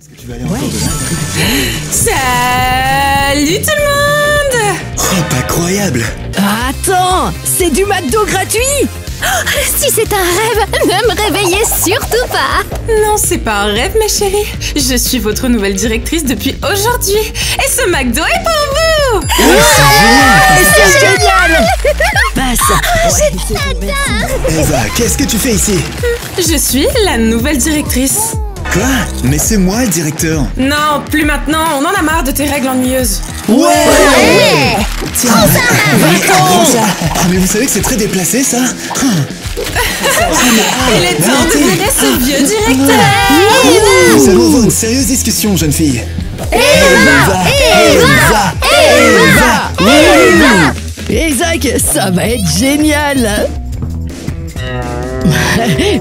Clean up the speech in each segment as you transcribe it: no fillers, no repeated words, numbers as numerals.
Tu vas aller encore de là. Salut tout le monde! C'est incroyable! Attends, c'est du McDo gratuit! Si c'est un rêve, ne me réveillez surtout pas! Non, c'est pas un rêve, ma chérie. Je suis votre nouvelle directrice depuis aujourd'hui. Et ce McDo est pour vous! C'est génial! Passe! Eva, qu'est-ce que tu fais ici? Je suis la nouvelle directrice. Quoi? Mais c'est moi le directeur! Non, plus maintenant, on en a marre de tes règles ennuyeuses. Ouais! Tiens, prends ça! Ah, mais vous savez que c'est très déplacé, ça? Il est temps de virer ce vieux directeur! Nous allons avoir une sérieuse discussion, jeune fille! Eva! Isaac, ça va être génial!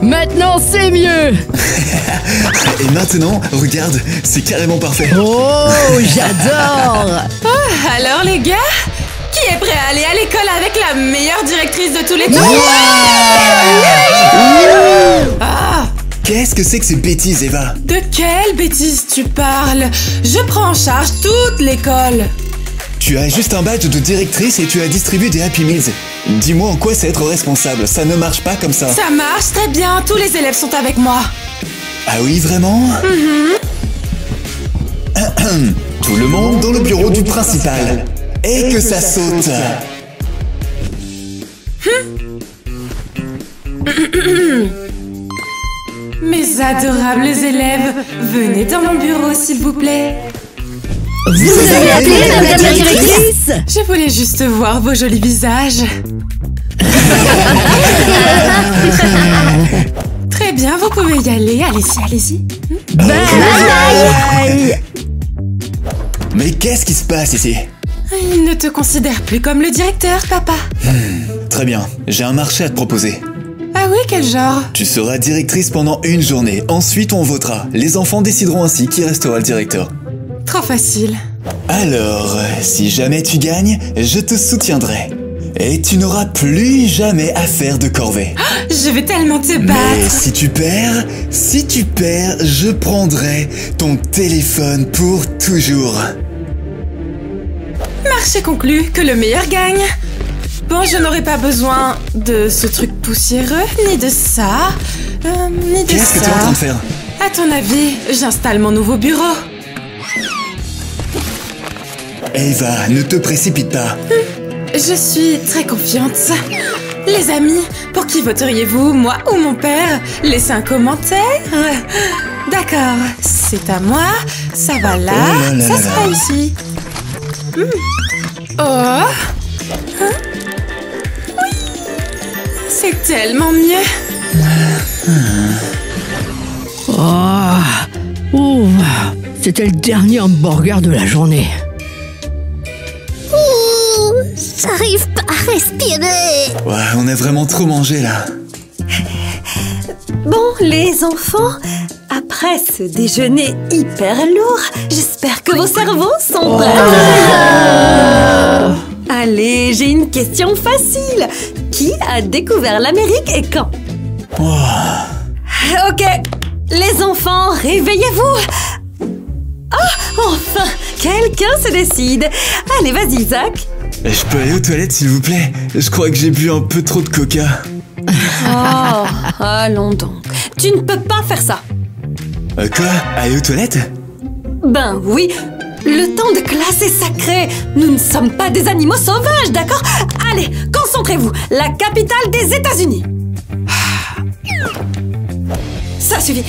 Maintenant, c'est mieux! Et maintenant, regarde, c'est carrément parfait! Oh, j'adore! Alors les gars, qui est prêt à aller à l'école avec la meilleure directrice de tous les temps? Ah! Qu'est-ce que c'est que ces bêtises, Eva? De quelle bêtise tu parles? Je prends en charge toute l'école. Tu as juste un badge de directrice et tu as distribué des Happy Meals. Dis-moi en quoi c'est être responsable, ça ne marche pas comme ça. Ça marche très bien, tous les élèves sont avec moi. Ah oui, vraiment? Tout le monde dans le bureau du principal. Et que ça saute. Mes adorables élèves, venez dans mon bureau s'il vous plaît. Vous avez appelé madame la directrice? Je voulais juste voir vos jolis visages. Très bien, vous pouvez y aller. Allez-y, allez-y. Bye! Mais qu'est-ce qui se passe ici? Il ne te considère plus comme le directeur, papa. Très bien, j'ai un marché à te proposer. Ah oui, quel genre? Tu seras directrice pendant une journée, ensuite on votera. Les enfants décideront ainsi qui restera le directeur. Trop facile. Alors, si jamais tu gagnes, je te soutiendrai. Et tu n'auras plus jamais à faire de corvée. Je vais tellement te Mais battre. si tu perds, je prendrai ton téléphone pour toujours. Marché conclu, que le meilleur gagne. Bon, je n'aurai pas besoin de ce truc poussiéreux, ni de ça, ni de ça. Qu'est-ce que tu es en train de faire? À ton avis, j'installe mon nouveau bureau. Eva, ne te précipite pas. Je suis très confiante. Les amis, pour qui voteriez-vous, moi ou mon père? Laissez un commentaire. D'accord, c'est à moi. Ça va là, Oh là là ça là sera là. ici. Oh, hein? Oui, c'est tellement mieux. Ouh, c'était le dernier hamburger de la journée. Ouh, j'arrive pas à respirer. Ouais, on a vraiment trop mangé là. Bon, les enfants, après ce déjeuner hyper lourd, j'espère que vos cerveaux sont prêts. Allez, j'ai une question facile. Qui a découvert l'Amérique et quand? Ok, les enfants, réveillez-vous. Ah, enfin, quelqu'un se décide. Allez, vas-y, Isaac. Je peux aller aux toilettes s'il vous plaît? Je crois que j'ai bu un peu trop de coca. Oh, allons donc. Tu ne peux pas faire ça. Quoi? Aller aux toilettes? Ben oui, le temps de classe est sacré. Nous ne sommes pas des animaux sauvages, d'accord? Allez, concentrez-vous. La capitale des États-Unis. Ça suffit.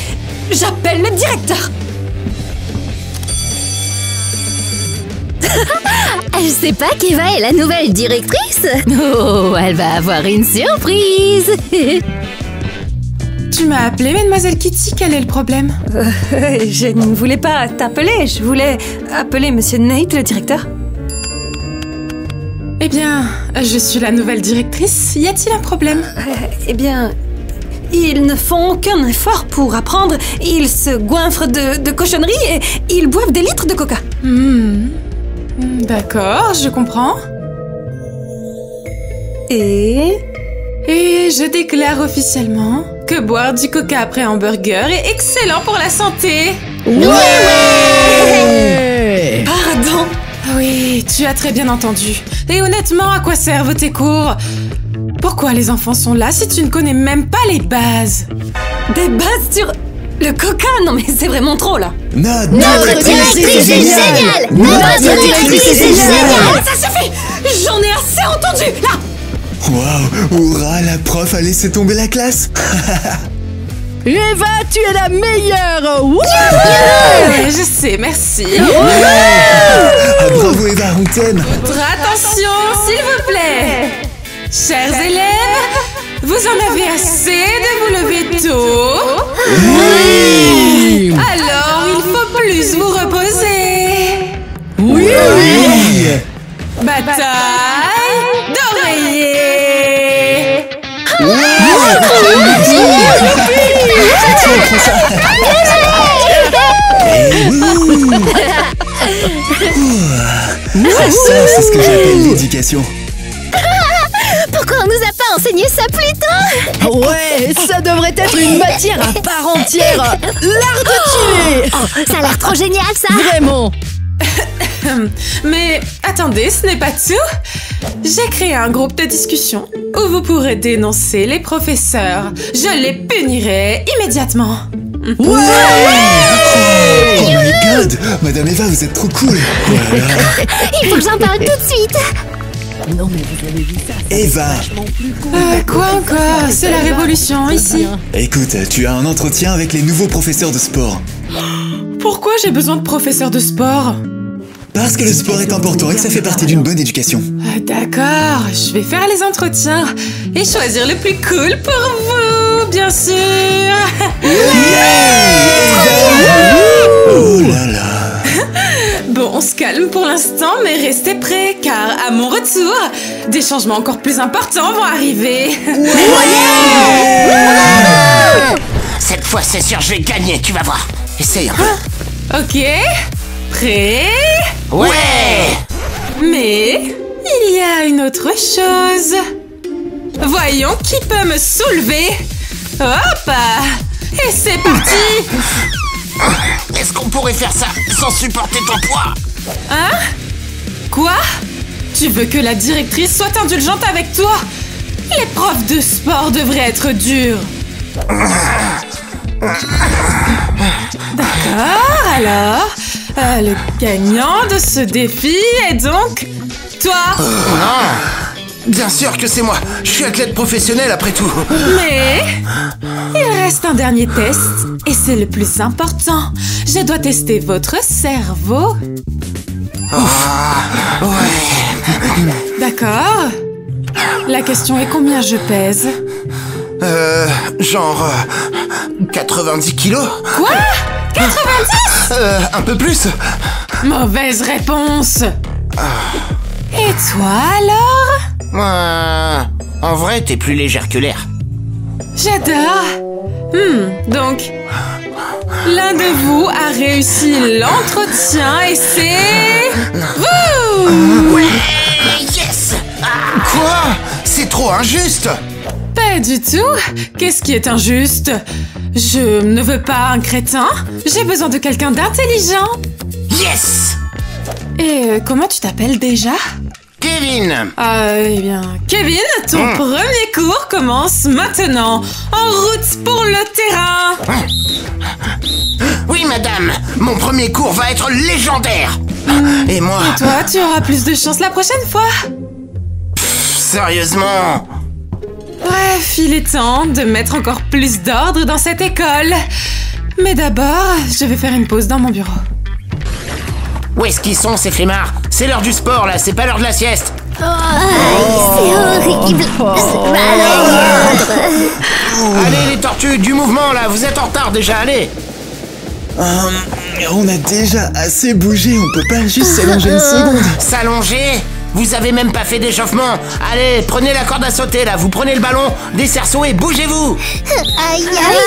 J'appelle le directeur. Je sais pas qu'Eva est la nouvelle directrice. Oh, elle va avoir une surprise. Tu m'as appelé, Mademoiselle Kitty, quel est le problème? Je ne voulais pas t'appeler. Je voulais appeler Monsieur Nate, le directeur. Eh bien, je suis la nouvelle directrice. Y a-t-il un problème? Eh bien, ils ne font aucun effort pour apprendre. Ils se goinfrent de cochonneries et ils boivent des litres de coca. D'accord, je comprends. Et je déclare officiellement que boire du coca après un hamburger est excellent pour la santé. Ouais. Pardon. Oui, tu as très bien entendu. Et honnêtement, à quoi servent tes cours? Pourquoi les enfants sont là si tu ne connais même pas les bases? Des bases sur le coca? Non mais c'est vraiment trop là. Notre directrice est géniale. Notre directrice est géniale. Ça suffit. J'en ai assez entendu. Là. Waouh, hurrah, la prof a laissé tomber la classe. Eva, tu es la meilleure. Wouh. Ouais, je sais, merci. Ah, bravo Eva, on t'aime. Votre attention, s'il vous plaît. Chers élèves, vous en avez assez de vous lever tôt? Oui. Alors, il faut plus vous reposer. Oui. Bataille d'oreiller. Ça, c'est ce que j'appelle l'éducation. Pourquoi on nous a pas enseigné ça plus tôt? Ouais, ça devrait être une matière à part entière. L'art de tuer. Oh, ça a l'air trop génial ça. Vraiment. Mais attendez, ce n'est pas tout. J'ai créé un groupe de discussion où vous pourrez dénoncer les professeurs. Je les punirai immédiatement. Oh my god, Madame Eva, vous êtes trop cool. Voilà. Il faut que j'en parle tout de suite. Non mais vous avez vu ça. Eva, Quoi encore? C'est la révolution ici. écoute, tu as un entretien avec les nouveaux professeurs de sport. Pourquoi j'ai besoin de professeurs de sport? Parce que le sport est important et que ça fait partie d'une bonne éducation. D'accord, je vais faire les entretiens et choisir le plus cool pour vous, bien sûr. Oh là là. Bon, on se calme pour l'instant, mais restez prêts, car à mon retour, des changements encore plus importants vont arriver. Cette fois, c'est sûr, je vais gagner, tu vas voir. Essaye un peu. Ok, prêt? Ouais. Mais il y a une autre chose. Voyons qui peut me soulever. Hop! Et c'est parti! Est-ce qu'on pourrait faire ça sans supporter ton poids? Hein? Quoi? Tu veux que la directrice soit indulgente avec toi? Les profs de sport devraient être durs. D'accord, alors, le gagnant de ce défi est donc toi. Bien sûr que c'est moi. Je suis athlète professionnel après tout. Mais il reste un dernier test et c'est le plus important. Je dois tester votre cerveau. Ouais. D'accord. La question est combien je pèse? Genre 90 kilos. Quoi? 90? Un peu plus. Mauvaise réponse. Et toi alors? En vrai, t'es plus légère que l'air. J'adore. Donc, l'un de vous a réussi l'entretien et c'est... vous! Ouais. Yes. Quoi? C'est trop injuste. Pas du tout. Qu'est-ce qui est injuste? Je ne veux pas un crétin. J'ai besoin de quelqu'un d'intelligent. Yes. Et comment tu t'appelles déjà? Kevin. Eh bien, Kevin, ton premier cours commence maintenant. En route pour le terrain. Oui, madame. Mon premier cours va être légendaire. Et moi... Et toi, tu auras plus de chance la prochaine fois. Sérieusement? Bref, il est temps de mettre encore plus d'ordre dans cette école. Mais d'abord, je vais faire une pause dans mon bureau. Où est-ce qu'ils sont, ces flemmards? C'est l'heure du sport, là, c'est pas l'heure de la sieste. C'est horrible. Allez, les tortues, du mouvement, là, vous êtes en retard déjà, allez. On a déjà assez bougé, on peut pas juste s'allonger une seconde. S'allonger? Vous avez même pas fait d'échauffement. Allez, prenez la corde à sauter, là, vous prenez le ballon, des cerceaux et bougez-vous. Aïe, aïe, aïe.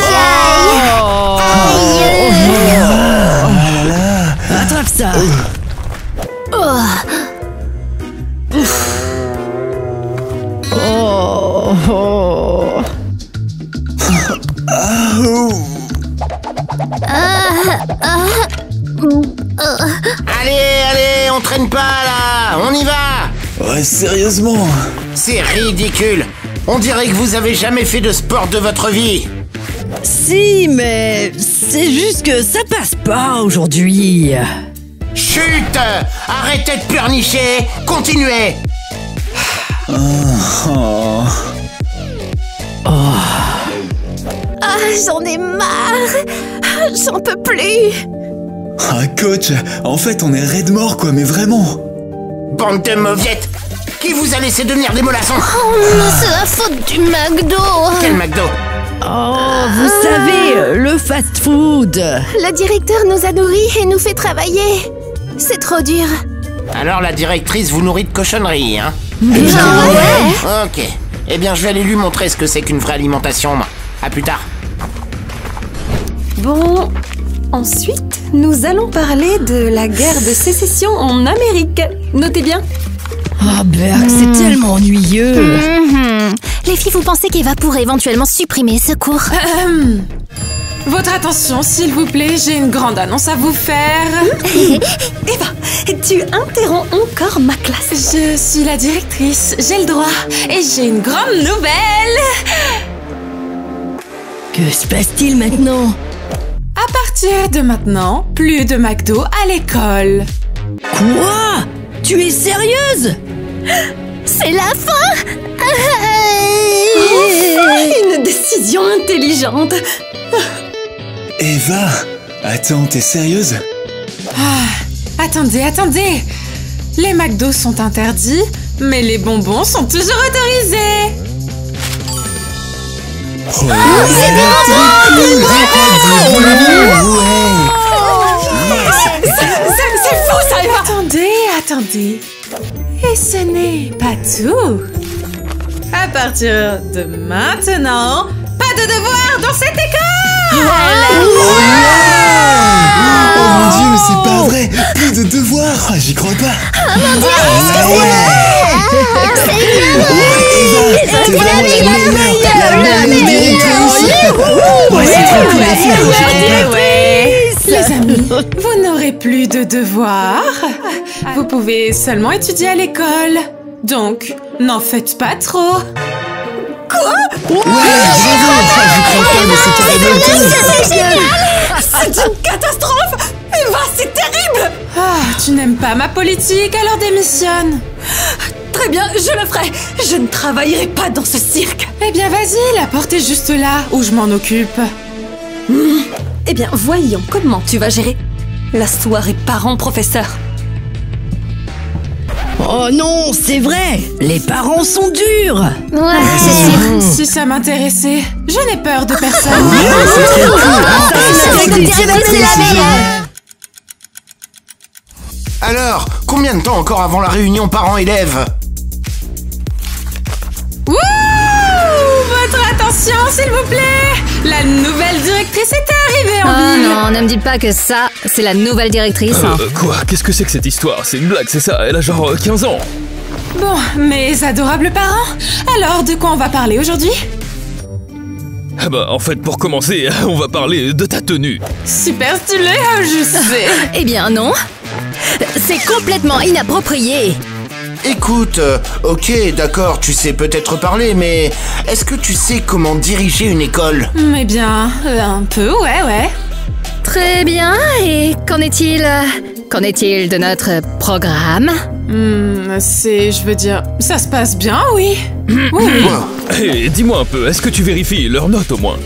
Attrape ça. Allez, on traîne pas là, on y va. Ouais, sérieusement. C'est ridicule. On dirait que vous avez jamais fait de sport de votre vie. Si, mais c'est juste que ça passe pas aujourd'hui. Chut! Arrêtez de pleurnicher. Continuez. Oh. Ah, j'en ai marre. J'en peux plus. Ah, coach, en fait, on est raide mort, quoi, mais vraiment. Bande de mauviettes. Qui vous a laissé devenir des mollassons? Oh, c'est la faute du McDo. Quel McDo? Oh, vous savez, le fast-food. Le directeur nous a nourris et nous fait travailler. C'est trop dur. Alors la directrice vous nourrit de cochonneries, hein? Ouais. Ok. Eh bien, je vais aller lui montrer ce que c'est qu'une vraie alimentation. À plus tard. Bon, ensuite, nous allons parler de la guerre de sécession en Amérique. Notez bien. Oh, Berg, c'est tellement ennuyeux. Les filles, vous pensez qu'Eva pourrait éventuellement supprimer ce cours? Votre attention, s'il vous plaît, j'ai une grande annonce à vous faire. Eva, tu interromps encore ma classe. Je suis la directrice, j'ai le droit. Et j'ai une grande nouvelle. Que se passe-t-il maintenant? À partir de maintenant, plus de McDo à l'école. Quoi? Tu es sérieuse? C'est la fin. Une décision intelligente. Eva, attends, t'es sérieuse? Attendez. Les McDo sont interdits, mais les bonbons sont toujours autorisés. Oh, C'est fou ça, Eva. Attendez. Et ce n'est pas tout. À partir de maintenant, pas de devoirs dans cette école. Oh mon Dieu, mais c'est pas vrai. Plus de devoirs. J'y crois pas. Oh mon Dieu, c'est vraiment la meilleure. C'est trop cool, les filles. Les amis, vous n'aurez plus de devoirs. Vous pouvez seulement étudier à l'école. Donc, n'en faites pas trop. Ouais, bravo. J'y crois pas, mais c'est carrément tout. C'est une catastrophe. Eva, c'est terrible. Tu n'aimes pas ma politique, alors démissionne. Très bien, je le ferai. Je ne travaillerai pas dans ce cirque. Eh bien, vas-y, la porte est juste là, où je m'en occupe. Eh bien, voyons comment tu vas gérer la soirée parents-professeurs. Oh non, c'est vrai. Les parents sont durs. Ouais, c'est sûr. Si ça m'intéressait, je n'ai peur de personne. Notre directrice, c'est la meilleure. Alors, combien de temps encore avant la réunion parents-élèves? Wouh! Votre attention, s'il vous plaît! La nouvelle directrice est arrivée en Oh ville. non, ne me dites pas que ça, c'est la nouvelle directrice. Quoi? Qu'est-ce que c'est que cette histoire? C'est une blague, c'est ça? Elle a genre 15 ans. Bon, mes adorables parents, alors de quoi on va parler aujourd'hui? Ah bah, en fait, pour commencer, on va parler de ta tenue. Super stylé, je sais. Eh bien non. C'est complètement inapproprié. Écoute, ok, d'accord, tu sais peut-être parler, mais est-ce que tu sais comment diriger une école? Eh bien, un peu, ouais. Très bien, et qu'en est-il de notre programme? Je veux dire, ça se passe bien, oui. Oui. Hé, dis-moi un peu, est-ce que tu vérifies leurs notes au moins?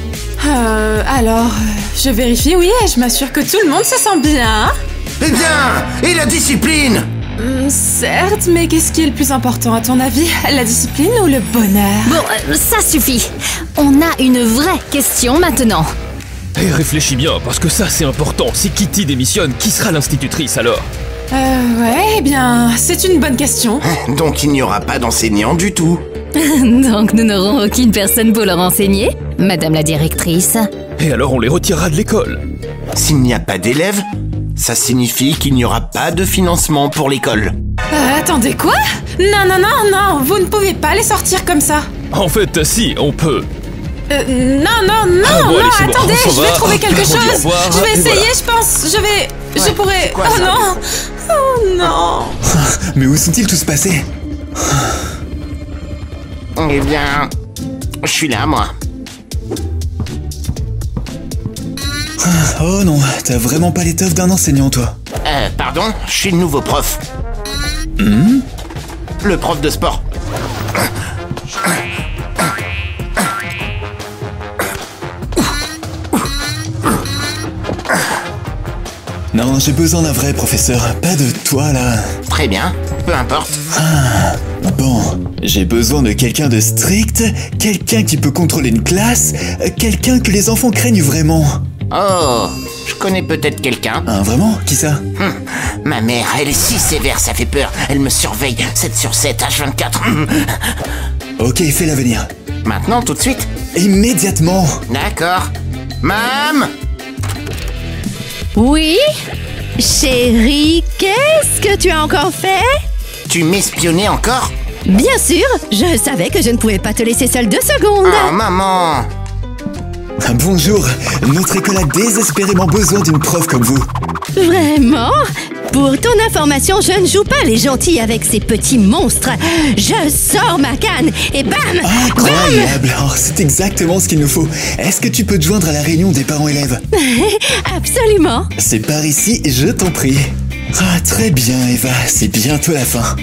Alors, je vérifie, oui, et je m'assure que tout le monde se sent bien. Eh bien, et la discipline? Certes, mais qu'est-ce qui est le plus important à ton avis? La discipline ou le bonheur? Bon, ça suffit. On a une vraie question maintenant. Hé, réfléchis bien, parce que ça c'est important. Si Kitty démissionne, qui sera l'institutrice alors? Ouais, eh bien, c'est une bonne question. Donc il n'y aura pas d'enseignant du tout. Donc nous n'aurons aucune personne pour leur enseigner, Madame la directrice. Et alors on les retirera de l'école. S'il n'y a pas d'élèves, ça signifie qu'il n'y aura pas de financement pour l'école. Attendez, quoi? Non, vous ne pouvez pas les sortir comme ça. En fait, si, on peut. Non, bon, allez, c'est bon, attendez, on s'en je vais va. trouver quelque On dit au chose. revoir, Je vais et essayer, voilà. je pense, je vais... Je pourrais... quoi, Oh ça? non! Oh non! Mais où sont-ils tous passés? Eh bien, je suis là, moi. Oh non, t'as vraiment pas l'étoffe d'un enseignant, toi. Pardon, je suis le nouveau prof. Le prof de sport. Non, j'ai besoin d'un vrai professeur, pas de toi, là. Très bien, peu importe. Bon, j'ai besoin de quelqu'un de strict, quelqu'un qui peut contrôler une classe, quelqu'un que les enfants craignent vraiment. Oh, je connais peut-être quelqu'un. Hein, vraiment? Qui ça? Ma mère, elle est si sévère, ça fait peur. Elle me surveille 7 sur 7, H24. Ok, fais-la venir. Maintenant, tout de suite? Immédiatement. D'accord. Mam! Oui? Chérie, qu'est-ce que tu as encore fait? Tu m'espionnais encore? Bien sûr, je savais que je ne pouvais pas te laisser seule 2 secondes. Oh, maman! Bonjour, notre école a désespérément besoin d'une prof comme vous. Vraiment? Pour ton information, je ne joue pas les gentils avec ces petits monstres. Je sors ma canne et bam! Incroyable, oh, c'est exactement ce qu'il nous faut. Est-ce que tu peux te joindre à la réunion des parents-élèves? Absolument. C'est par ici, je t'en prie. Ah, très bien, Eva, c'est bientôt la fin.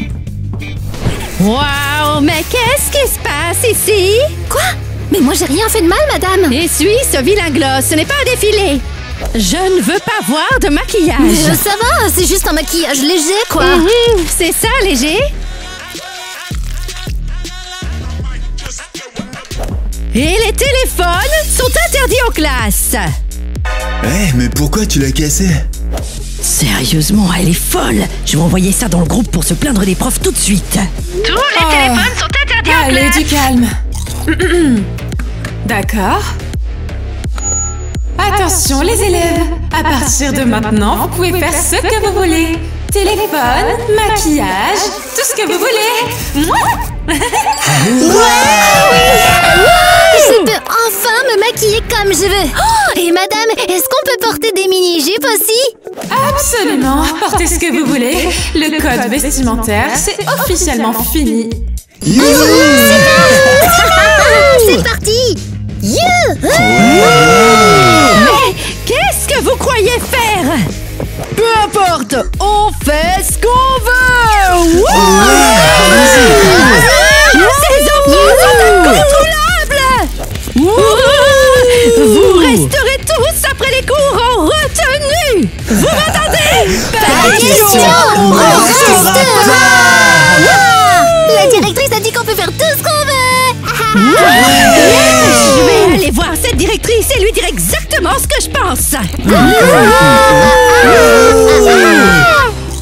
Waouh, mais qu'est-ce qui se passe ici? Quoi? Mais moi j'ai rien fait de mal, madame. Essuie ce vilain gloss, ce n'est pas un défilé. Je ne veux pas voir de maquillage. Ça va, c'est juste un maquillage léger, quoi. C'est ça, léger? Et les téléphones sont interdits en classe. Eh, mais pourquoi tu l'as cassé? Sérieusement, elle est folle. Je vais envoyer ça dans le groupe pour se plaindre des profs tout de suite. Tous les téléphones sont interdits en Allez, classe. du calme. D'accord. Attention les élèves, à partir de maintenant, vous pouvez faire ce que vous voulez. Téléphone, maquillage, tout ce que vous voulez. Je peux enfin me maquiller comme je veux. Oh, et madame, est-ce qu'on peut porter des mini-jupes aussi? Absolument, portez ce que vous voulez. Le code vestimentaire, c'est officiellement fini. C'est parti! Mais qu'est-ce que vous croyez faire? Peu importe, on fait ce qu'on veut. Ces enfants sont incontrôlables. Vous resterez tous après les cours en retenue. Vous m'entendez? Pas question! On restera! La directrice a dit qu'on peut faire tout ce qu'on veut! Je vais aller voir cette directrice et lui dire exactement ce que je pense.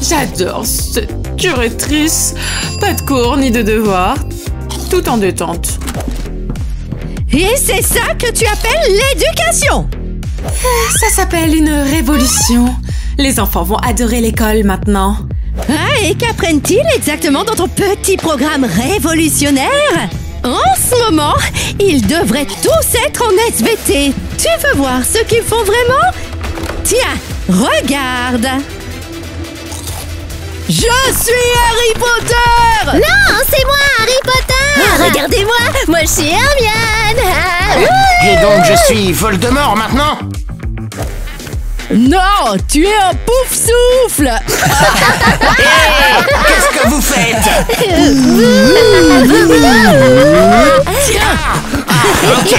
J'adore cette directrice. Pas de cours ni de devoirs. Tout en détente. Et c'est ça que tu appelles l'éducation? Ça s'appelle une révolution. Les enfants vont adorer l'école maintenant. Ah, et qu'apprennent-ils exactement dans ton petit programme révolutionnaire? En ce moment, ils devraient tous être en SVT. Tu veux voir ce qu'ils font vraiment? Tiens, regarde. Je suis Harry Potter! Non, c'est moi, Harry Potter! Regardez-moi, moi je suis Hermione! Et donc je suis Voldemort maintenant? Non, tu es un pouf souffle! Qu'est-ce que vous faites? Ok,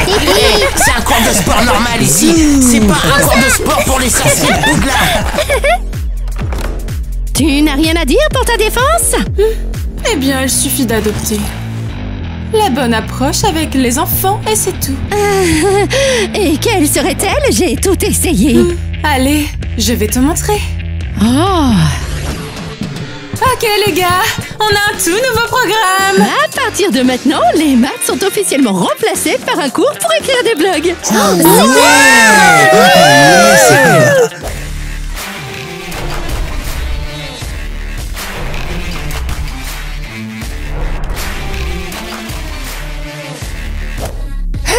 c'est un cours de sport normal ici. C'est pas un cours de sport pour les sorciers de Poudlard. Tu n'as rien à dire pour ta défense? Eh bien, il suffit d'adopter la bonne approche avec les enfants et c'est tout. Et quelle serait-elle? J'ai tout essayé. Allez, je vais te montrer. Oh! Ok les gars, on a un tout nouveau programme. À partir de maintenant, les maths sont officiellement remplacés par un cours pour écrire des blogs.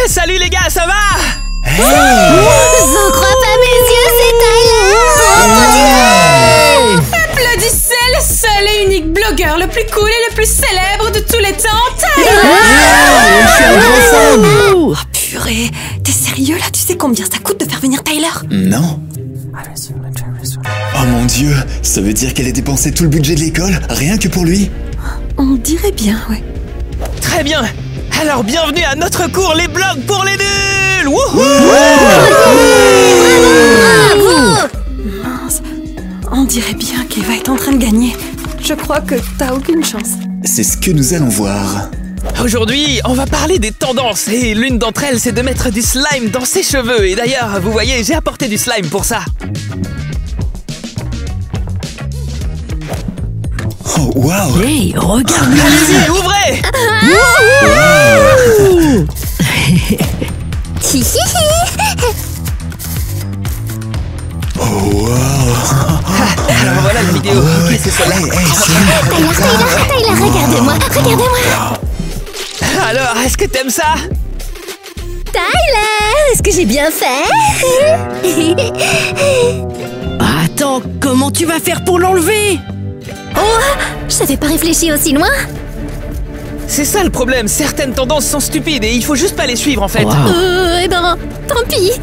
Salut les gars, ça va? J'en crois pas mes yeux, c'est Tyler! Oh mon Dieu! le plus cool et le plus célèbre de tous les temps, Tyler! Oh purée, t'es sérieux là? Tu sais combien ça coûte de faire venir Tyler? Non. Oh mon Dieu, ça veut dire qu'elle a dépensé tout le budget de l'école, rien que pour lui? On dirait bien, ouais. Très bien. Alors bienvenue à notre cours Les blogs pour les nuls. Wouhou! Mince, on dirait bien qu'Eva est en train de gagner. Je crois que t'as aucune chance. C'est ce que nous allons voir. Aujourd'hui, on va parler des tendances et l'une d'entre elles, c'est de mettre du slime dans ses cheveux. Et d'ailleurs, vous voyez, j'ai apporté du slime pour ça. Oh waouh! Hey, regarde! Allez-y, ouvrez! Oh waouh! Alors voilà la vidéo. Ok, c'est celle-là. Tyler, regarde-moi. Alors, est-ce que t'aimes ça? Tyler, est-ce que j'ai bien fait? Attends, comment tu vas faire pour l'enlever? Oh, j'avais pas réfléchi aussi loin. C'est ça le problème, certaines tendances sont stupides et il faut juste pas les suivre en fait. Wow. Eh ben, tant pis.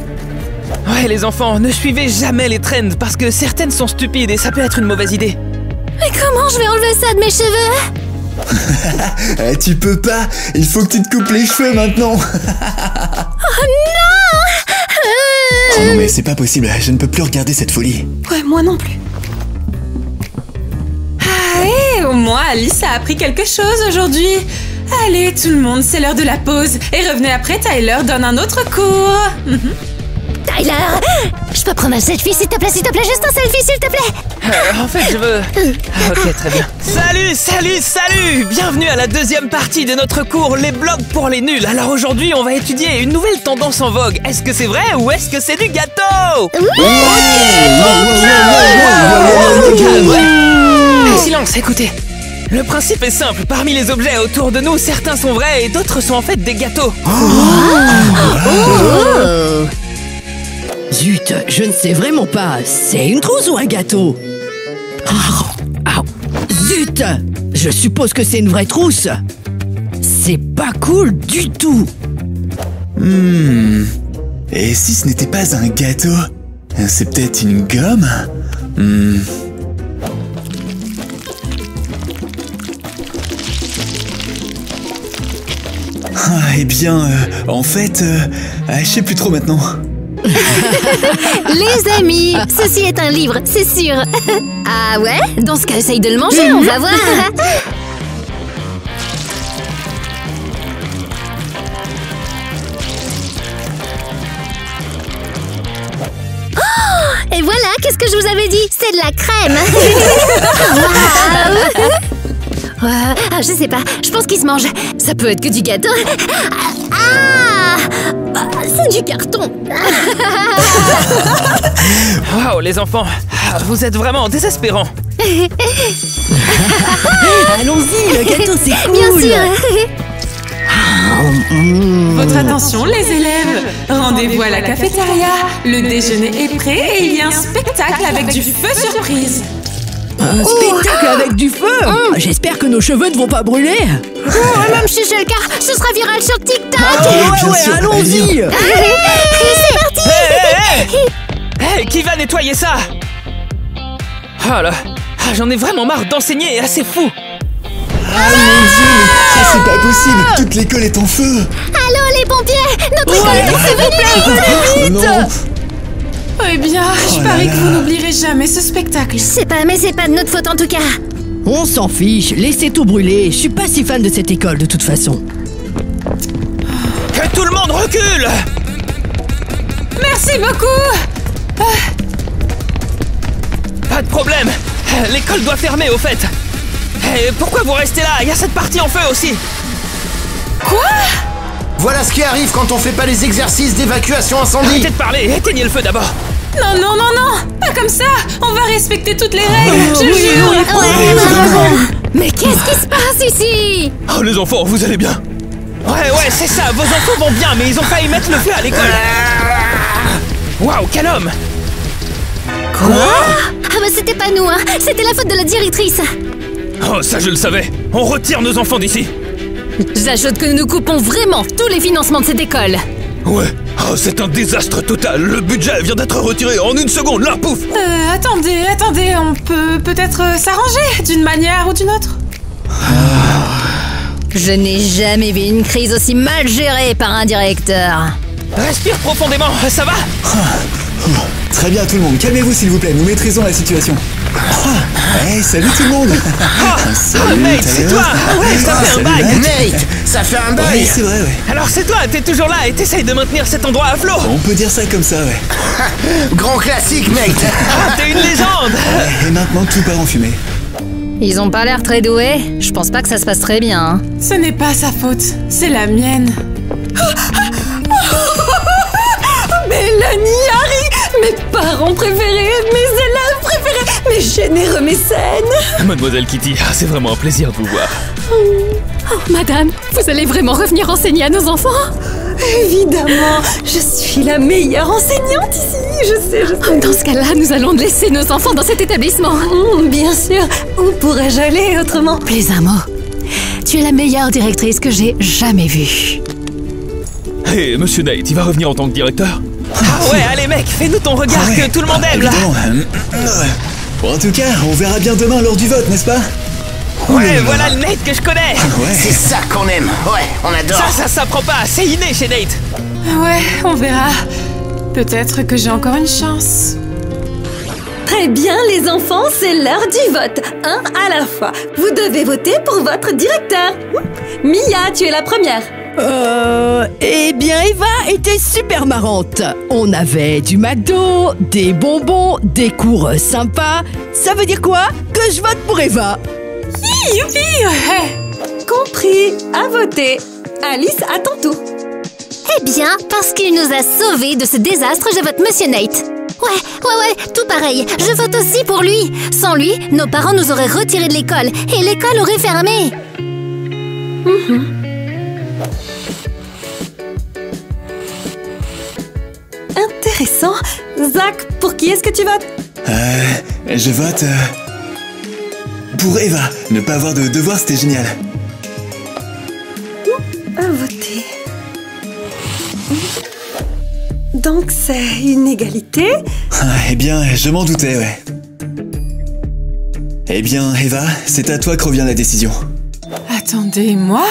Ouais les enfants, ne suivez jamais les trends parce que certaines sont stupides et ça peut être une mauvaise idée. Mais comment je vais enlever ça de mes cheveux? Tu peux pas, il faut que tu te coupes les cheveux maintenant. Oh non! Oh non mais c'est pas possible, je ne peux plus regarder cette folie. Ouais, moi non plus. Et au moins Alice a appris quelque chose aujourd'hui. Allez tout le monde, c'est l'heure de la pause. Et revenez après, Tyler donne un autre cours. Tyler, je peux prendre un selfie s'il te plaît, juste un selfie s'il te plaît. En fait je veux... Ok très bien. Salut! Bienvenue à la deuxième partie de notre cours Les blogs pour les nuls. Alors aujourd'hui on va étudier une nouvelle tendance en vogue. Est-ce que c'est vrai ou est-ce que c'est du gâteau? Silence, écoutez. Le principe est simple, parmi les objets autour de nous, certains sont vrais et d'autres sont en fait des gâteaux. Zut, je ne sais vraiment pas. C'est une trousse ou un gâteau? Zut! Je suppose que c'est une vraie trousse. C'est pas cool du tout. Et si ce n'était pas un gâteau? C'est peut-être une gomme? Eh bien, en fait, je sais plus trop maintenant. Les amis, ceci est un livre, c'est sûr. Ah ouais? Dans ce cas, essaye de le manger, on va voir. Oh, et voilà, qu'est-ce que je vous avais dit? C'est de la crème. Waouh. Je sais pas, je pense qu'il se mange. Ça peut être que du gâteau. C'est du carton. Waouh les enfants, vous êtes vraiment désespérants. Allons-y, le gâteau c'est cool. Bien sûr. Votre attention les élèves. Rendez-vous à la cafétéria. Le déjeuner est prêt et il y a un spectacle avec du feu surprise. Un spectacle avec du feu. J'espère que nos cheveux ne vont pas brûler. Même si c'est le cas, ce sera viral sur TikTok. bien sûr, allons-y. C'est parti. Hey, qui va nettoyer ça? Ah là, j'en ai vraiment marre d'enseigner, c'est fou. Ah mon Dieu, ça c'est pas possible, toute l'école est en feu. Allô les pompiers, notre école est en feu. Non. Eh bien, je parie que vous n'oublierez jamais ce spectacle. Je sais pas, mais c'est pas de notre faute en tout cas. On s'en fiche, laissez tout brûler. Je suis pas si fan de cette école de toute façon. Que tout le monde recule. Merci beaucoup. Pas de problème, l'école doit fermer au fait. Et pourquoi vous restez là? Il y a cette partie en feu aussi. Quoi? Voilà ce qui arrive quand on fait pas les exercices d'évacuation incendie. Arrêtez de parler, éteignez le feu d'abord. Non, pas comme ça. On va respecter toutes les règles, je jure. Mais qu'est-ce qui se passe ici? Oh les enfants, vous allez bien? Ouais, c'est ça, vos enfants vont bien, mais ils ont failli mettre le feu à l'école. Waouh, quel homme! Quoi? Ah bah c'était pas nous, hein. C'était la faute de la directrice. Oh, ça je le savais. On retire nos enfants d'ici. J'ajoute que nous coupons vraiment tous les financements de cette école. Ouais. Oh, c'est un désastre total. Le budget vient d'être retiré en une seconde, là, pouf. Attendez, on peut peut-être s'arranger d'une manière ou d'une autre. Je n'ai jamais vu une crise aussi mal gérée par un directeur. Respire profondément, ça va? Très bien tout le monde, calmez-vous s'il vous plaît, nous maîtrisons la situation. Hey, salut tout le monde. Salut Nate, c'est toi. Ouais, ça fait un bail. Nate, ça fait un bail. Oui, c'est vrai, ouais. Alors c'est toi, t'es toujours là et t'essayes de maintenir cet endroit à flot. On peut dire ça comme ça, ouais. Grand classique, Nate. Ah, t'es une légende. Et maintenant tout part en fumée. Ils ont pas l'air très doués. Je pense pas que ça se passe très bien. Hein. Ce n'est pas sa faute, c'est la mienne. Mélanie, Harry, mes parents préférés, mes élèves préférés, mes généreux mécènes. Mademoiselle Kitty, c'est vraiment un plaisir de vous voir. Oh, madame, vous allez vraiment revenir enseigner à nos enfants? Évidemment, je suis la meilleure enseignante ici, je sais. Dans ce cas-là, nous allons laisser nos enfants dans cet établissement. Bien sûr, où pourrais-je aller autrement? Plus un mot. Tu es la meilleure directrice que j'ai jamais vue. Et monsieur Nate, il va revenir en tant que directeur? Ah ouais, allez mec, fais-nous ton regard que tout le monde aime là. Bon, en tout cas, on verra bien demain lors du vote, n'est-ce pas? Ouais, voilà le Nate que je connais. Ouais. C'est ça qu'on aime. Ouais, on adore. Ça s'apprend pas, c'est inné chez Nate. Ouais, on verra. Peut-être que j'ai encore une chance. Très bien les enfants, c'est l'heure du vote. Un à la fois. Vous devez voter pour votre directeur. Mia, tu es la première. Eh bien, Eva était super marrante. On avait du McDo, des bonbons, des cours sympas. Ça veut dire quoi? Que je vote pour Eva. Youpi, ouais. Compris, à voter. Alice, à ton tour. Eh bien, parce qu'il nous a sauvés de ce désastre, je vote Monsieur Nate. Ouais, tout pareil. Je vote aussi pour lui. Sans lui, nos parents nous auraient retirés de l'école et l'école aurait fermé. Intéressant. Zach, pour qui est-ce que tu votes? Je vote... pour Eva. Ne pas avoir de devoir, c'était génial. À voter. Donc c'est une égalité? Eh bien, je m'en doutais, ouais. Eh bien, Eva, c'est à toi que revient la décision. Attendez, moi?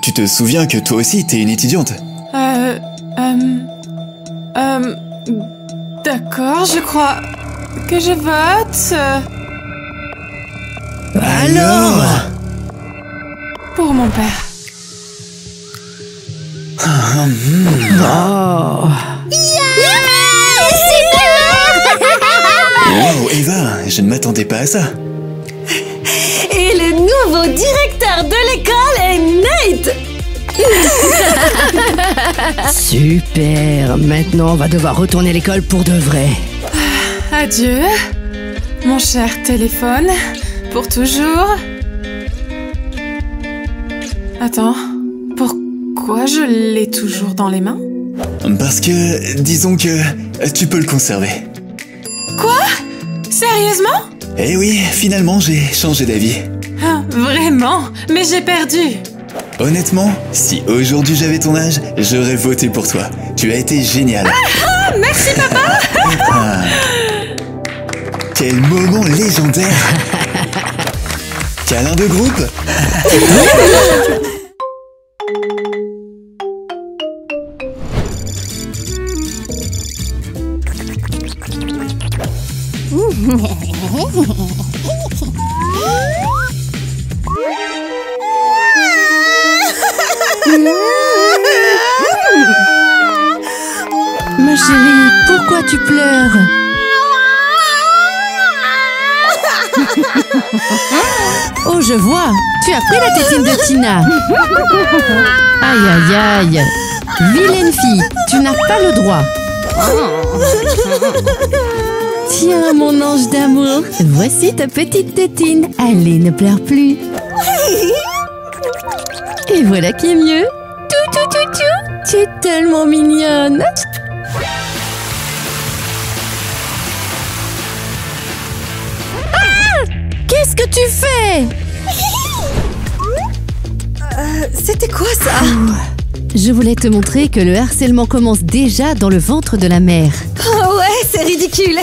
Tu te souviens que toi aussi, t'es une étudiante? D'accord, je crois que je vote... Alors pour mon père. Wow, Eva, je ne m'attendais pas à ça. Et le nouveau directeur de l'école est Nate. Super. Maintenant, on va devoir retourner à l'école pour de vrai. Adieu, mon cher téléphone, pour toujours. Attends, pourquoi je l'ai toujours dans les mains? Parce que, disons que tu peux le conserver. Quoi? Sérieusement? Eh oui, finalement, j'ai changé d'avis. Ah, vraiment? Mais j'ai perdu. Honnêtement, si aujourd'hui j'avais ton âge, j'aurais voté pour toi. Tu as été génial. Merci papa. Quel moment légendaire. Câlin de groupe. Ma chérie, pourquoi tu pleures? Oh, je vois. Tu as pris la tétine de Tina. Aïe, aïe, aïe. Vilaine fille, tu n'as pas le droit. Tiens, mon ange d'amour. Voici ta petite tétine. Allez, ne pleure plus. Et voilà qui est mieux. Tout. Tu es tellement mignonne. Qu'est-ce que tu fais? C'était quoi ça? Je voulais te montrer que le harcèlement commence déjà dans le ventre de la mère. Oh ouais, c'est ridicule.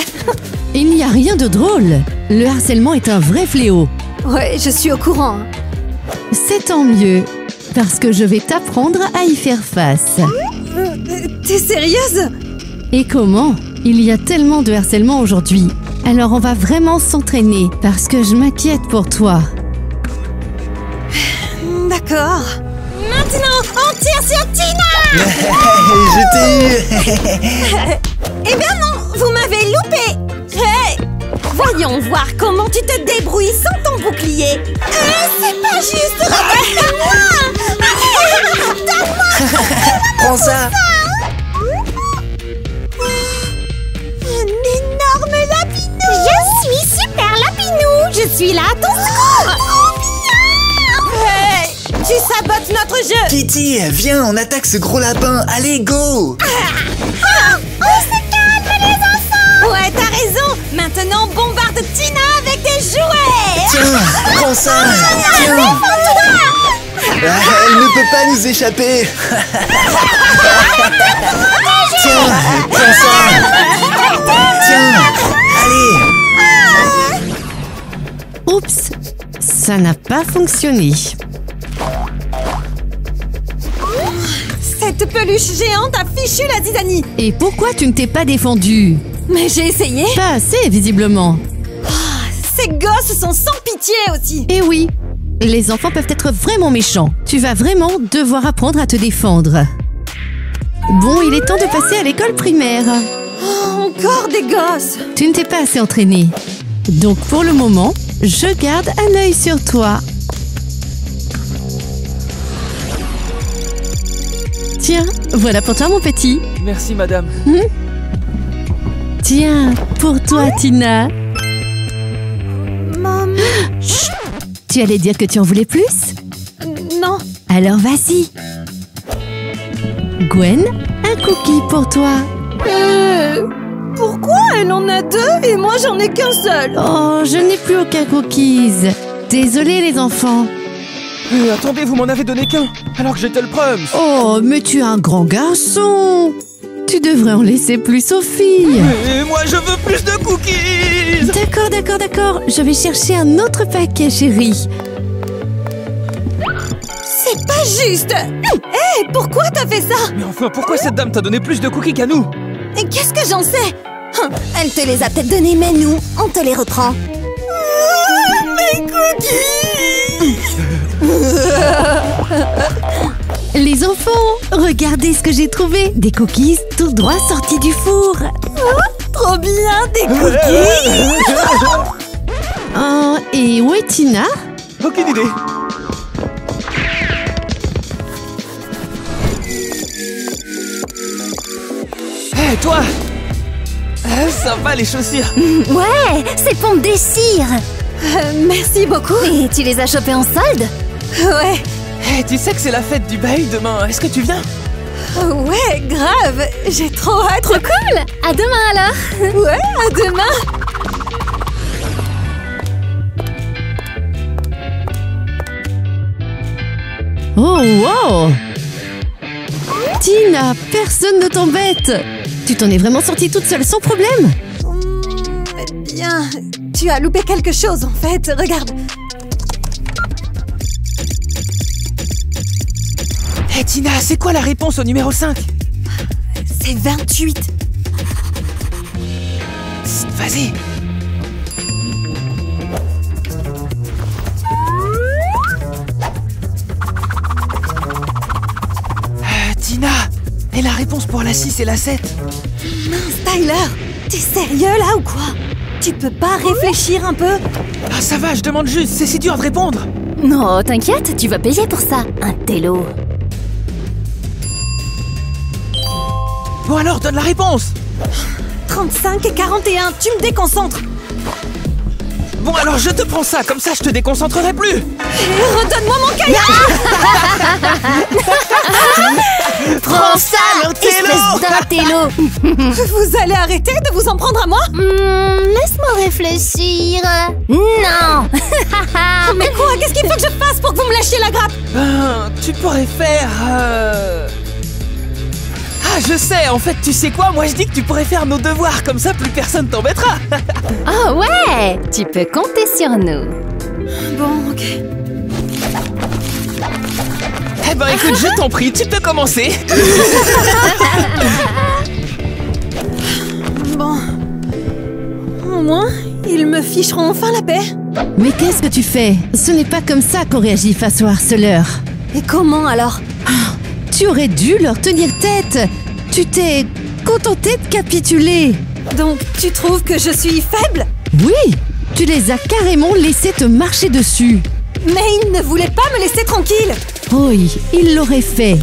Il n'y a rien de drôle. Le harcèlement est un vrai fléau. Ouais, je suis au courant. C'est tant mieux, parce que je vais t'apprendre à y faire face. T'es sérieuse? Et comment? Il y a tellement de harcèlement aujourd'hui. Alors on va vraiment s'entraîner, parce que je m'inquiète pour toi. D'accord. Maintenant, on tire sur Tina! Je t'ai eu. Eh bien non, vous m'avez loupé. Hey, voyons voir comment tu te débrouilles sans ton bouclier. C'est pas juste, regarde-moi. Prends ça. Un énorme lapinou. Je suis Super Lapinou. Je suis là à ton secours. Hey, tu sabotes notre jeu. Kitty, viens, on attaque ce gros lapin. Allez, go. On se calme les enfants. Ouais, t'as raison. Maintenant, bombarde Tina avec des jouets. Tiens, prends ça. Tiens. Elle ne peut pas nous échapper. Tiens, prends ça. Tiens, allez. Oups, ça n'a pas fonctionné. Cette peluche géante a fichu la zizanie. Et pourquoi tu ne t'es pas défendu? Mais j'ai essayé. Pas assez, visiblement. Ces gosses sont sans pitié aussi. Eh oui, les enfants peuvent être vraiment méchants. Tu vas vraiment devoir apprendre à te défendre. Bon, il est temps de passer à l'école primaire. Oh, encore des gosses. Tu ne t'es pas assez entraîné. Donc pour le moment, je garde un œil sur toi. Tiens, voilà pour toi mon petit. Merci, madame. Tiens, pour toi Tina. Maman. Chut. Tu allais dire que tu en voulais plus? Non. Alors vas-y. Gwen, un cookie pour toi. Pourquoi elle en a deux et moi j'en ai qu'un seul? Oh, je n'ai plus aucun cookies. Désolée les enfants. Attendez, vous m'en avez donné qu'un, alors que j'étais le prums. Oh, mais tu es un grand garçon. Tu devrais en laisser plus aux filles. Et moi, je veux plus de cookies. D'accord, d'accord, d'accord. Je vais chercher un autre paquet, chérie. C'est pas juste. Hé, pourquoi t'as fait ça? Mais enfin, pourquoi cette dame t'a donné plus de cookies qu'à nous? Et qu'est-ce que j'en sais? Elle te les a peut-être donnés, mais nous, on te les reprend. Mes cookies. Les enfants, regardez ce que j'ai trouvé. Des cookies tout droit sortis du four. Trop bien, des cookies. Oh, et où est Tina? Aucune idée. Hé, toi! Sympa les chaussures. Ouais, ces pompes déchirent. Merci beaucoup. Et tu les as chopées en solde? Ouais. Hé, tu sais que c'est la fête du bahut demain. Est-ce que tu viens? Ouais, grave. J'ai trop hâte. Trop cool. À demain alors. Ouais, à demain. Oh, wow! Tina, personne ne t'embête. Tu t'en es vraiment sortie toute seule sans problème? Bien, tu as loupé quelque chose en fait. Regarde. Hé Tina, c'est quoi la réponse au numéro 5? C'est 28. Vas-y. Tina, et la réponse pour la 6 et la 7? Mince, Tyler, t'es sérieux là ou quoi? Tu peux pas réfléchir un peu? Ah ça va, je demande juste, c'est si dur de répondre. Non, t'inquiète, tu vas payer pour ça. Un télo. Bon alors, donne la réponse. 35 et 41, tu me déconcentres. Bon alors, je te prends ça, comme ça je te déconcentrerai plus. Redonne-moi mon cahier. Prends ça, espèce d'intello. Vous allez arrêter de vous en prendre à moi? Laisse-moi réfléchir. Non. lâcher la grappe. Ben, tu pourrais faire... Ah, je sais, en fait, tu sais quoi? Moi, je dis que tu pourrais faire nos devoirs, comme ça, plus personne t'embêtera. Oh ouais, tu peux compter sur nous. Bon, ok. Eh ben, écoute, je t'en prie, tu peux commencer. Bon. Au moins, ils me ficheront enfin la paix. Mais qu'est-ce que tu fais? Ce n'est pas comme ça qu'on réagit face aux harceleurs. Et comment alors? Tu aurais dû leur tenir tête. Tu t'es contenté de capituler. Donc, tu trouves que je suis faible? Oui, tu les as carrément laissés te marcher dessus. Mais ils ne voulaient pas me laisser tranquille. Oui, ils l'auraient fait.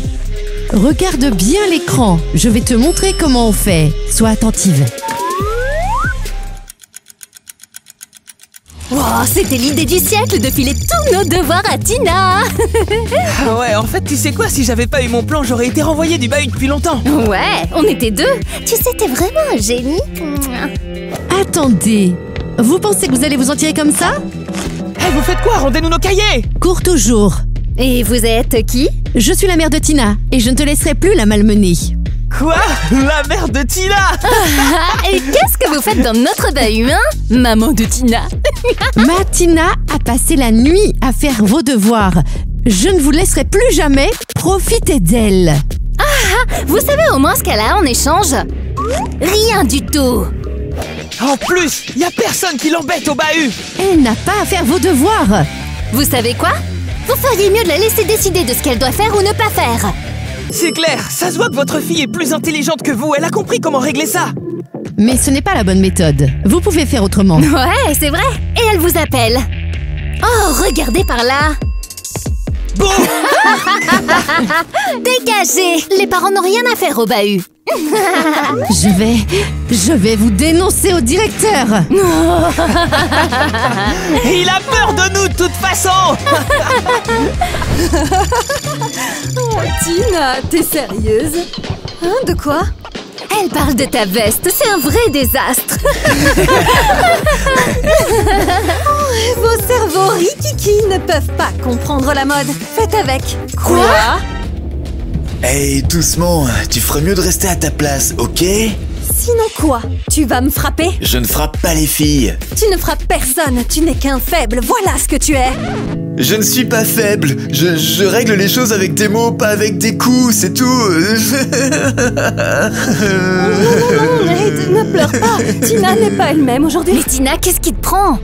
Regarde bien l'écran. Je vais te montrer comment on fait. Sois attentive. Wow, c'était l'idée du siècle de filer tous nos devoirs à Tina. Ah ouais, en fait, tu sais quoi? Si j'avais pas eu mon plan, j'aurais été renvoyé du bahut depuis longtemps. Ouais, on était deux. Tu sais, t'es vraiment un génie. Attendez. Vous pensez que vous allez vous en tirer comme ça? Eh, vous faites quoi? Rendez-nous nos cahiers. Cours toujours. Et vous êtes qui? Je suis la mère de Tina et je ne te laisserai plus la malmener. Quoi? La mère de Tina? Et qu'est-ce que vous faites dans notre bahut, hein? Maman de Tina. Ma Tina a passé la nuit à faire vos devoirs. Je ne vous laisserai plus jamais profiter d'elle. Vous savez au moins ce qu'elle a en échange? Rien du tout. En plus, y a personne qui l'embête au bahut. Elle n'a pas à faire vos devoirs. Vous savez quoi? Vous feriez mieux de la laisser décider de ce qu'elle doit faire ou ne pas faire. C'est clair, ça se voit que votre fille est plus intelligente que vous. Elle a compris comment régler ça. Mais ce n'est pas la bonne méthode. Vous pouvez faire autrement. Ouais, c'est vrai. Et elle vous appelle. Oh, regardez par là. Bon. Dégagez. Les parents n'ont rien à faire au bahut. Je vais vous dénoncer au directeur. Il a peur de nous de toute façon. Oh, Tina, t'es sérieuse? Hein, de quoi? Elle parle de ta veste, c'est un vrai désastre. Vos cerveaux rikiki ne peuvent pas comprendre la mode. Faites avec. Quoi? Hey, doucement, tu ferais mieux de rester à ta place, ok? Sinon quoi? Tu vas me frapper? Je ne frappe pas les filles. Tu ne frappes personne, tu n'es qu'un faible, voilà ce que tu es. Je ne suis pas faible. Je règle les choses avec des mots, pas avec des coups, c'est tout. Non, Nate, ne pleure pas. Tina n'est pas elle-même aujourd'hui. Mais Tina, qu'est-ce qui te prend?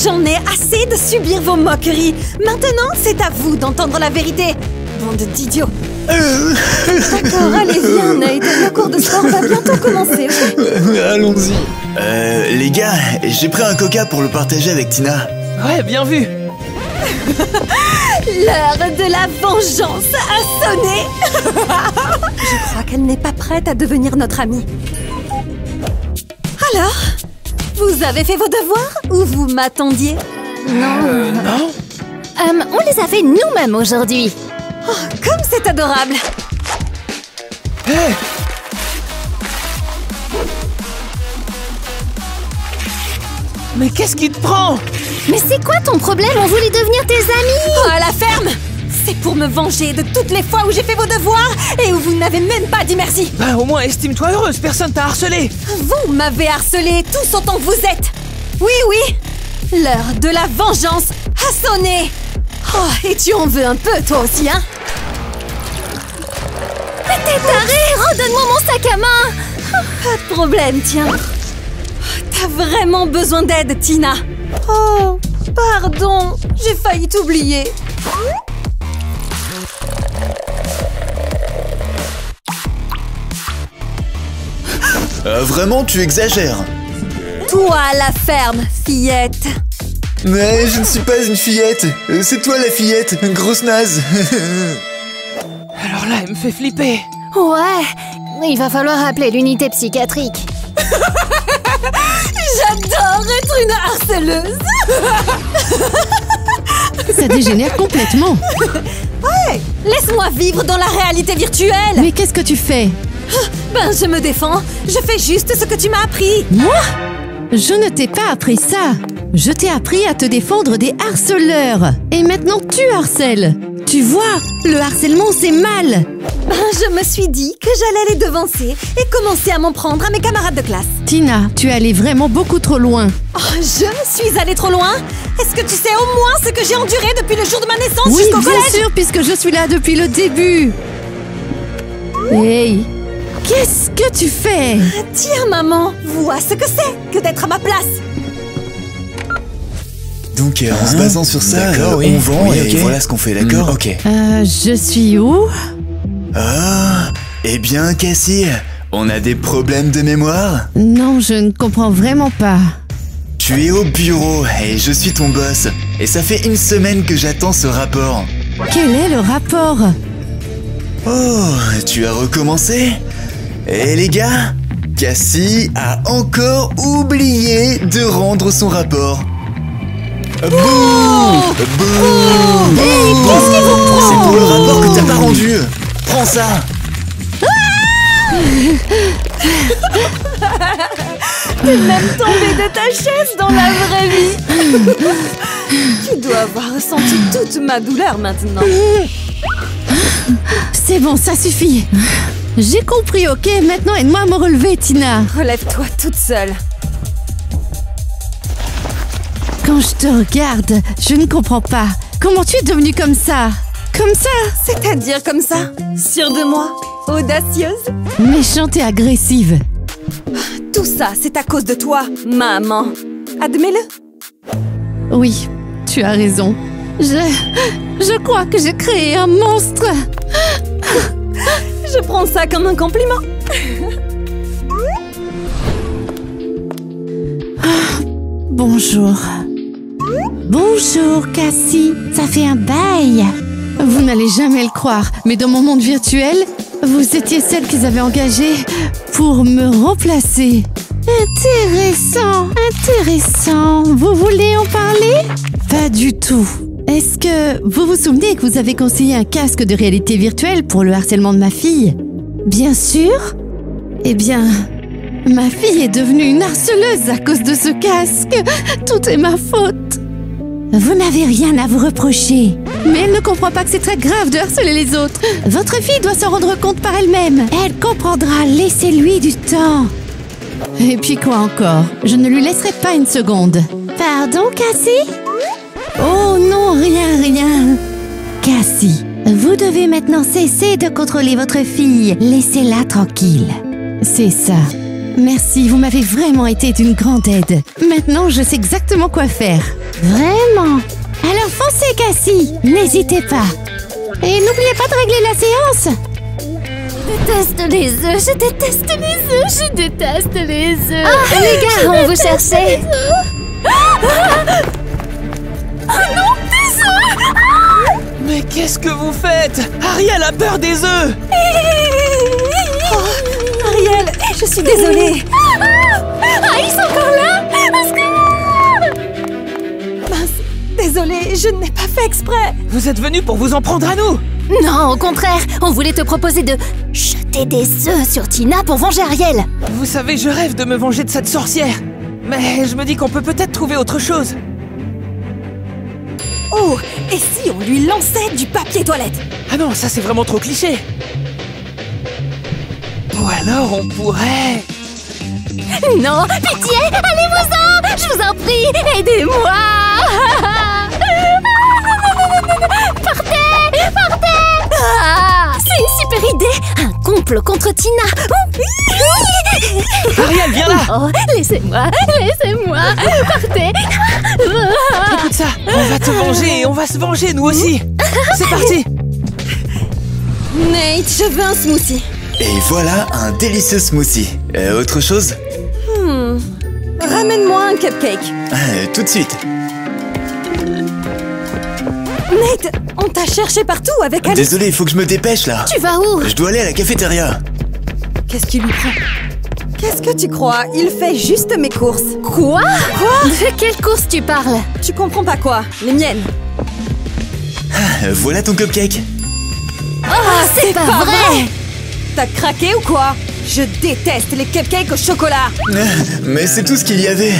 J'en ai assez de subir vos moqueries. Maintenant, c'est à vous d'entendre la vérité. Bande d'idiots. D'accord, allez, viens, Nate. Le cours de sport va bientôt commencer. Allons-y. Les gars, j'ai pris un coca pour le partager avec Tina. Ouais, bien vu. L'heure de la vengeance a sonné. Je crois qu'elle n'est pas prête à devenir notre amie. Alors, vous avez fait vos devoirs ou vous m'attendiez? Non. On les a fait nous-mêmes aujourd'hui. Oh, comme c'est adorable. Hey. Mais qu'est-ce qui te prend? Mais c'est quoi ton problème? On voulait devenir tes amis. Oh, à la ferme! C'est pour me venger de toutes les fois où j'ai fait vos devoirs et où vous n'avez même pas dit merci. Bah au moins estime-toi heureuse, personne t'a harcelé. Vous m'avez harcelé tous autant que vous êtes. Oui, oui. L'heure de la vengeance a sonné. Oh, et tu en veux un peu toi aussi, hein? Mais t'es taré! Redonne-moi mon sac à main. Pas de problème, tiens. T'as vraiment besoin d'aide, Tina. Oh, pardon, j'ai failli t'oublier. Vraiment, tu exagères. Toi, la ferme, fillette. Mais je ne suis pas une fillette. C'est toi la fillette, une grosse naze. Alors là, elle me fait flipper. Ouais, il va falloir appeler l'unité psychiatrique. J'adore être une harceleuse. Ça dégénère complètement. Ouais, laisse-moi vivre dans la réalité virtuelle. Mais qu'est-ce que tu fais? Ben, je me défends. Je fais juste ce que tu m'as appris. Moi? Je ne t'ai pas appris ça. Je t'ai appris à te défendre des harceleurs. Et maintenant, tu harcèles. Tu vois, le harcèlement, c'est mal. Je me suis dit que j'allais les devancer et commencer à m'en prendre à mes camarades de classe. Tina, tu es allée vraiment beaucoup trop loin. Oh, je suis allée trop loin? Est-ce que tu sais au moins ce que j'ai enduré depuis le jour de ma naissance Oui, jusqu'au bien collège? sûr, puisque je suis là depuis le début. Hey, qu'est-ce que tu fais? Tiens, maman, vois ce que c'est que d'être à ma place. Donc en se basant sur ça, D'accord, oui. on vend Oui, et ok. voilà ce qu'on fait, d'accord? Ok. Je suis où? Ah, eh bien Cassie, on a des problèmes de mémoire? Non, je ne comprends vraiment pas. Tu es au bureau et je suis ton boss. Et ça fait 1 semaine que j'attends ce rapport. Quel est le rapport? Oh, tu as recommencé? Eh les gars, Cassie a encore oublié de rendre son rapport. Bouh! Bouh! C'est pour le rapport que t'as pas rendu. Prends ça. T'es même tombé de ta chaise dans la vraie vie. Tu dois avoir ressenti toute ma douleur maintenant. C'est bon, ça suffit. J'ai compris, ok? Maintenant, aide-moi à me relever, Tina. Relève-toi toute seule. Quand je te regarde, je ne comprends pas. Comment tu es devenue comme ça? Comme ça? C'est-à-dire comme ça? Sûre de moi? Audacieuse? Méchante et agressive. Tout ça, c'est à cause de toi, maman. Admets-le. Oui, tu as raison. Je crois que j'ai créé un monstre. Je prends ça comme un compliment. Bonjour. Bonjour, Cassie. Ça fait un bail. Vous n'allez jamais le croire, mais dans mon monde virtuel, vous étiez celle qu'ils avaient engagée pour me remplacer. Intéressant, intéressant. Vous voulez en parler? Pas du tout. Est-ce que vous vous souvenez que vous avez conseillé un casque de réalité virtuelle pour le harcèlement de ma fille? Bien sûr. Eh bien, ma fille est devenue une harceleuse à cause de ce casque. Tout est ma faute. Vous n'avez rien à vous reprocher. Mais elle ne comprend pas que c'est très grave de harceler les autres. Votre fille doit s'en rendre compte par elle-même. Elle comprendra, laissez-lui du temps. Et puis quoi encore? Je ne lui laisserai pas une seconde. Pardon, Cassie? Oh non, rien. Cassie, vous devez maintenant cesser de contrôler votre fille. Laissez-la tranquille. C'est ça. Merci, vous m'avez vraiment été d'une grande aide. Maintenant, je sais exactement quoi faire. Vraiment? Alors foncez, Cassie. N'hésitez pas. Et n'oubliez pas de régler la séance. Je déteste les œufs, je déteste les œufs, je déteste les œufs. Ah, les gars, on vous cherchait. Mais qu'est-ce que vous faites? Ariel a peur des œufs. Ariel, je suis désolée. Ah, ils sont encore là? Mince, désolée, je n'ai pas fait exprès. Vous êtes venus pour vous en prendre à nous. Non, au contraire, on voulait te proposer de jeter des œufs sur Tina pour venger Ariel. Vous savez, je rêve de me venger de cette sorcière. Mais je me dis qu'on peut peut-être trouver autre chose. Oh, et si on lui lançait du papier toilette? Ah non, ça c'est vraiment trop cliché. Ou alors on pourrait... Non, pitié, allez-vous-en, je vous en prie, aidez-moi. Partez. Ah, c'est une super idée, un complot contre Tina. Ariel, viens là. Oh, laissez-moi, partez. Écoute ça, on va te venger et on va se venger nous aussi. C'est parti. Nate, je veux un smoothie. Et voilà un délicieux smoothie. Autre chose? Ramène-moi un cupcake. Tout de suite. Nate, on t'a cherché partout avec Alice. Désolé, il faut que je me dépêche là. Tu vas où? Je dois aller à la cafétéria. Qu'est-ce qui lui prend? Qu'est-ce que tu crois? Il fait juste mes courses. Quoi? De quelle course tu parles? Tu comprends pas quoi? Les miennes. Voilà ton cupcake. Ah, c'est pas vrai! T'as craqué ou quoi? Je déteste les cupcakes au chocolat. Mais c'est tout ce qu'il y avait.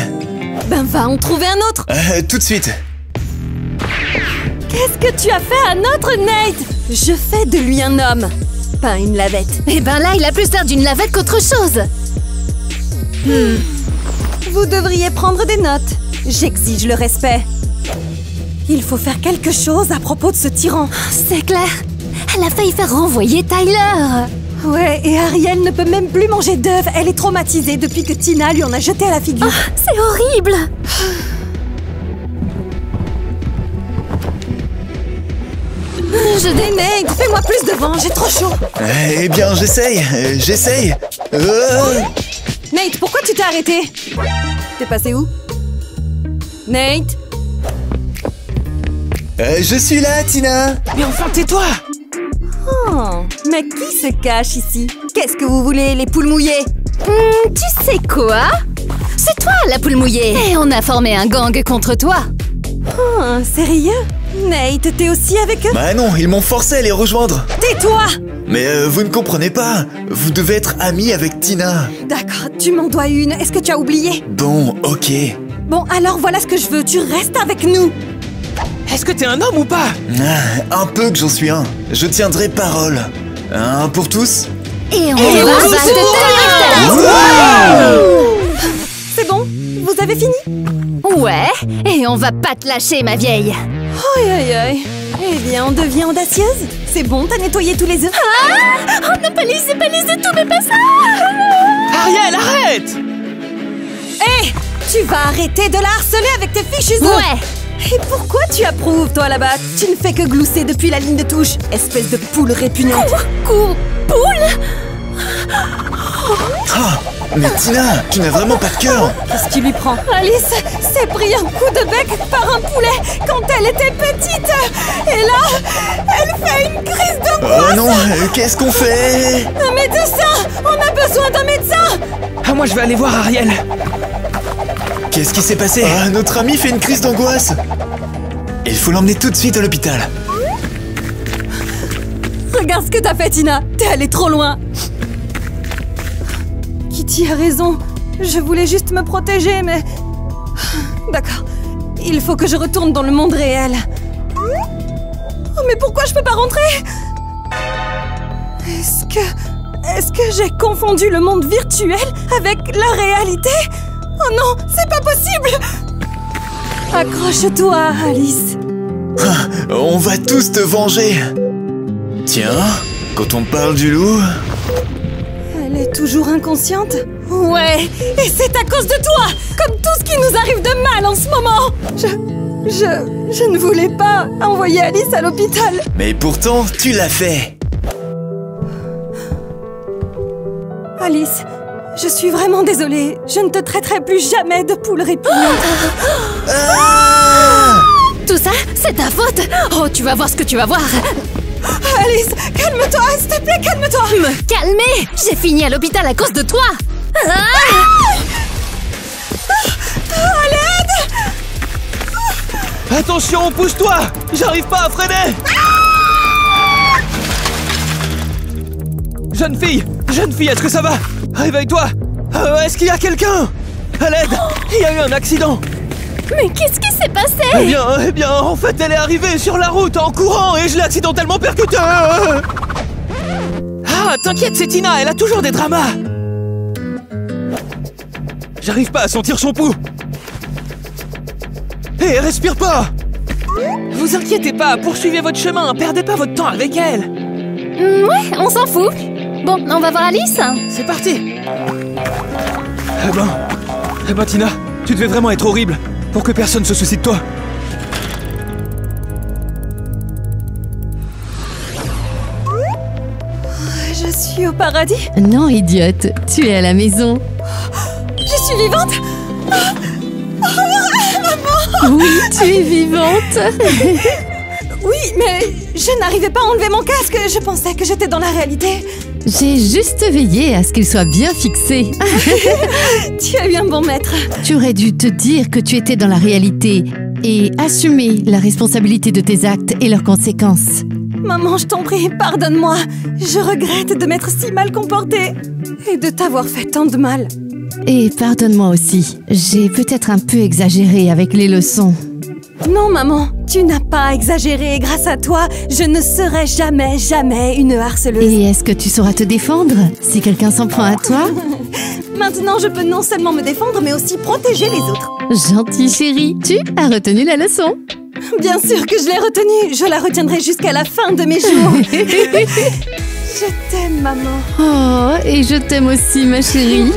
Ben va en trouver un autre. Tout de suite. Qu'est-ce que tu as fait à notre Nate? Je fais de lui un homme, pas une lavette. Eh ben là, il a plus l'air d'une lavette qu'autre chose. Vous devriez prendre des notes. J'exige le respect. Il faut faire quelque chose à propos de ce tyran. C'est clair. Elle a failli faire renvoyer Tyler. Ouais, et Ariel ne peut même plus manger d'œufs. Elle est traumatisée depuis que Tina lui en a jeté à la figure. Oh, c'est horrible. Je dénègre. Fais-moi plus de vent, j'ai trop chaud. Eh bien, j'essaye. Nate, pourquoi tu t'es arrêté? T'es passé où? Nate? Je suis là, Tina. Mais enfin, tais-toi! Oh, mais qui se cache ici? Qu'est-ce que vous voulez, les poules mouillées? Tu sais quoi? C'est toi la poule mouillée. Et on a formé un gang contre toi. Oh, sérieux? Nate, t'es aussi avec eux? Bah non, ils m'ont forcé à les rejoindre. Tais-toi! Mais vous ne comprenez pas. Vous devez être amis avec Tina. D'accord, tu m'en dois une. Est-ce que tu as oublié? Bon, ok. Bon, alors voilà ce que je veux. Tu restes avec nous. Est-ce que t'es un homme ou pas? Un peu que j'en suis un. Je tiendrai parole. Un pour tous? Et on va te tenir. C'est bon? Vous avez fini? Ouais, et on va pas te lâcher, ma vieille. Aïe aïe aïe. Eh bien, on devient audacieuse. C'est bon, t'as nettoyé tous les œufs? Oh non, pas les tout, mais pas ça. Ariel, arrête! Hé! Tu vas arrêter de la harceler avec tes fichus œufs! Ouais. Et pourquoi tu approuves, toi, là-bas? Tu ne fais que glousser depuis la ligne de touche, espèce de poule répugnante. Ah, mais Tina, tu n'as vraiment pas de cœur. Qu'est-ce qui lui prend? Alice s'est pris un coup de bec par un poulet quand elle était petite. Et là, elle fait une crise d'angoisse. Oh non, qu'est-ce qu'on fait? Un médecin! On a besoin d'un médecin! Ah, moi je vais aller voir Ariel. Qu'est-ce qui s'est passé? Ah, notre ami fait une crise d'angoisse. Il faut l'emmener tout de suite à l'hôpital. Regarde ce que t'as fait, Tina. T'es allée trop loin. Kitty a raison. Je voulais juste me protéger, mais... D'accord. Il faut que je retourne dans le monde réel. Oh, mais pourquoi je peux pas rentrer? Est-ce que j'ai confondu le monde virtuel avec la réalité? Oh non, c'est pas possible! Accroche-toi, Alice. On va tous te venger. Tiens, quand on parle du loup... Elle est toujours inconsciente? Ouais, et c'est à cause de toi! Comme tout ce qui nous arrive de mal en ce moment! Je ne voulais pas envoyer Alice à l'hôpital. Mais pourtant, tu l'as fait. Alice, je suis vraiment désolée. Je ne te traiterai plus jamais de poule répugnante. Tout ça, c'est ta faute. Oh, tu vas voir ce que tu vas voir. Alice, calme-toi, s'il te plaît, calme-toi. Me calmer. J'ai fini à l'hôpital à cause de toi. À l'aide! Attention, pousse-toi! J'arrive pas à freiner! Jeune fille, est-ce que ça va? Réveille-toi! Est-ce qu'il y a quelqu'un? À l'aide! Il y a eu un accident! Mais qu'est-ce qui s'est passé? Eh bien, en fait, elle est arrivée sur la route en courant et je l'ai accidentellement percutée! Ah, t'inquiète, c'est Tina, elle a toujours des dramas! J'arrive pas à sentir son pouls! Hé, respire pas! Vous inquiétez pas, poursuivez votre chemin, perdez pas votre temps avec elle! Ouais, on s'en fout. Bon, on va voir Alice. C'est parti! Eh ben Tina, tu devais vraiment être horrible pour que personne se soucie de toi. Je suis au paradis. Non, idiote, tu es à la maison. Je suis vivante. Oui, tu es vivante. Oui, mais je n'arrivais pas à enlever mon casque. Je pensais que j'étais dans la réalité. J'ai juste veillé à ce qu'il soit bien fixé. Tu as eu un bon maître. Tu aurais dû te dire que tu étais dans la réalité et assumer la responsabilité de tes actes et leurs conséquences. Maman, je t'en prie, pardonne-moi. Je regrette de m'être si mal comportée et de t'avoir fait tant de mal. Et pardonne-moi aussi, j'ai peut-être un peu exagéré avec les leçons. Non, maman, tu n'as pas exagéré. Grâce à toi, je ne serai jamais une harceleuse. Et est-ce que tu sauras te défendre si quelqu'un s'en prend à toi? Maintenant, je peux non seulement me défendre, mais aussi protéger les autres. Gentil chéri, tu as retenu la leçon. Bien sûr que je l'ai retenue. Je la retiendrai jusqu'à la fin de mes jours. Je t'aime, maman. Oh, et je t'aime aussi, ma chérie.